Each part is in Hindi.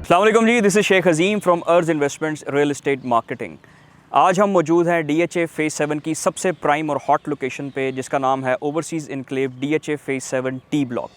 अस्सलाम वालेकुम जी, this is Sheikh Azeem from Arz investments real estate marketing. आज हम मौजूद हैं DHA फेज़ 7 की सबसे प्राइम और हॉट लोकेशन पे, जिसका नाम है overseas enclave DHA phase 7 T block.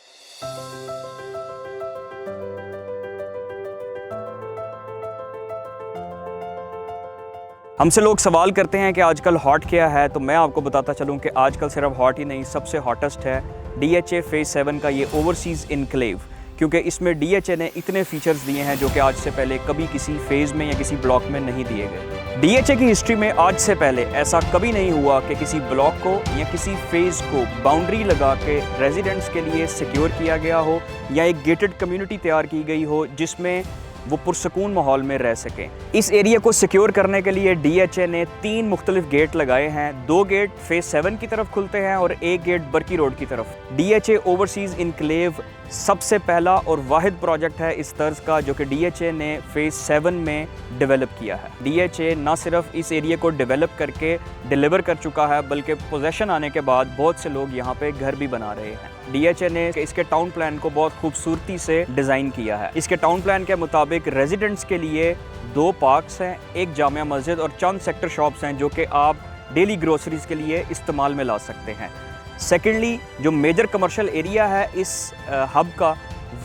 हमसे लोग सवाल करते हैं कि आजकल हॉट क्या है, तो मैं आपको बताता चलूं कि आजकल सिर्फ हॉट ही नहीं, सबसे हॉटेस्ट है DHA फेज़ 7 का ये ओवरसीज़ इनक्लेव, क्योंकि इसमें DHA ने इतने फीचर्स दिए हैं जो कि आज से पहले कभी किसी फेज़ में या किसी ब्लॉक में नहीं दिए गए। DHA की हिस्ट्री में आज से पहले ऐसा कभी नहीं हुआ कि किसी ब्लॉक को या किसी फेज़ को बाउंड्री लगा के रेजिडेंट्स के लिए सिक्योर किया गया हो या एक गेटेड कम्युनिटी तैयार की गई हो जिसमें वो पुरसकून माहौल में रह सकें। इस एरिया को सिक्योर करने के लिए DHA ने 3 मुख्तलिफ गेट लगाए हैं। 2 गेट फेज़ 7 की तरफ खुलते हैं और 1 गेट बरकी रोड की तरफ। DHA ओवरसीज़ इनक्लेव सबसे पहला और वाहिद प्रोजेक्ट है इस तर्ज का जो कि DHA ने फेज़ 7 में डेवलप किया है। DHA ना सिर्फ इस एरिया को डेवलप करके डिलीवर कर चुका है, बल्कि पोजेशन आने के बाद बहुत से लोग यहाँ पे घर भी बना रहे हैं। DHA ने इसके टाउन प्लान को बहुत खूबसूरती से डिज़ाइन किया है। इसके टाउन प्लान के मुताबिक रेजिडेंट्स के लिए 2 पार्क्स हैं, एक जामिया मस्जिद और चंद सेक्टर शॉप्स हैं जो कि आप डेली ग्रोसरीज़ के लिए इस्तेमाल में ला सकते हैं। सेकेंडली, जो मेजर कमर्शियल एरिया है इस हब का,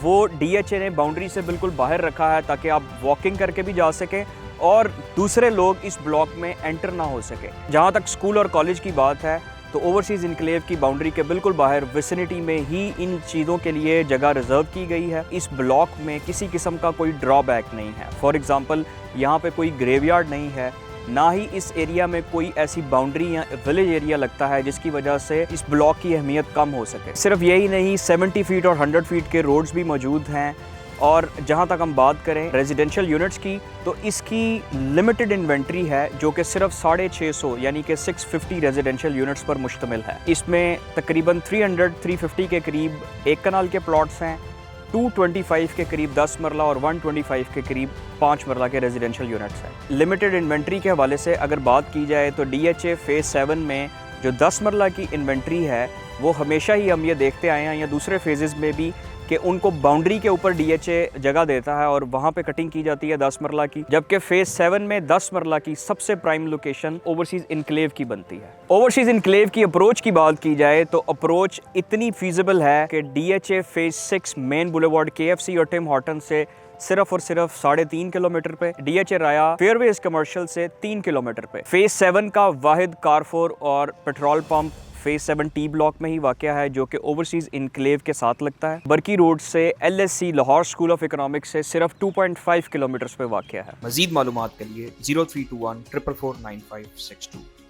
वो DHA ने बाउंड्री से बिल्कुल बाहर रखा है ताकि आप वॉकिंग करके भी जा सकें और दूसरे लोग इस ब्लॉक में एंटर ना हो सके। जहाँ तक स्कूल और कॉलेज की बात है तो ओवरसीज़ इनक्लेव की बाउंड्री के बिल्कुल बाहर विसिनिटी में ही इन चीज़ों के लिए जगह रिजर्व की गई है। इस ब्लॉक में किसी किस्म का कोई ड्रॉबैक नहीं है। फॉर एग्ज़ाम्पल, यहाँ पे कोई ग्रेवयार्ड नहीं है, ना ही इस एरिया में कोई ऐसी बाउंड्री या विलेज एरिया लगता है जिसकी वजह से इस ब्लॉक की अहमियत कम हो सके। सिर्फ यही नहीं, 70 फीट और 100 फीट के रोड्स भी मौजूद हैं। और जहाँ तक हम बात करें रेजिडेंशियल यूनिट्स की, तो इसकी लिमिटेड इन्वेंट्री है जो कि सिर्फ 650 यानी कि 650 रेजिडेंशियल यूनिट्स पर मुश्तमिल है। इसमें तकरीबन 350 के करीब 1 कनाल के प्लॉट्स हैं, 225 के करीब 10 मरला और 125 के करीब 5 मरला के रेजिडेंशियल यूनिट्स हैं। लिमिटेड इन्वेंट्री के हवाले से अगर बात की जाए तो DHA फेज़ 7 में जो 10 मरला की इन्वेंट्री है वो हमेशा ही हम ये देखते आए हैं या दूसरे फेजेज़ में भी कि उनको बाउंड्री के ऊपर DHA जगह देता है और वहाँ पे कटिंग की जाती है 10 मरला की, जबकि फेज़ 7 में 10 मरला की सबसे प्राइम लोकेशन ओवरसीज़ इनक्लेव की बनती है। ओवरसीज़ इनक्लेव की अप्रोच की बात की जाए तो अप्रोच इतनी फीजिबल है कि DHA phase 6 main boulevard KFC और टिम हॉर्टन से सिर्फ और सिर्फ 3.5 किलोमीटर पे, DHA राया फेयरवेज कमर्शियल से 3 किलोमीटर पे। फेज़ 7 का वाहिद कारफोर और petrol pump phase 7 T block में ही वाक़या है जो कि ओवरसीज़ इनक्लेव के साथ लगता है। बरकी रोड से LSC Lahore school of economics से सिर्फ 2.5 किलोमीटर पे वाक़या है। मज़ीद मालूमात के लिए 0321 444 9562।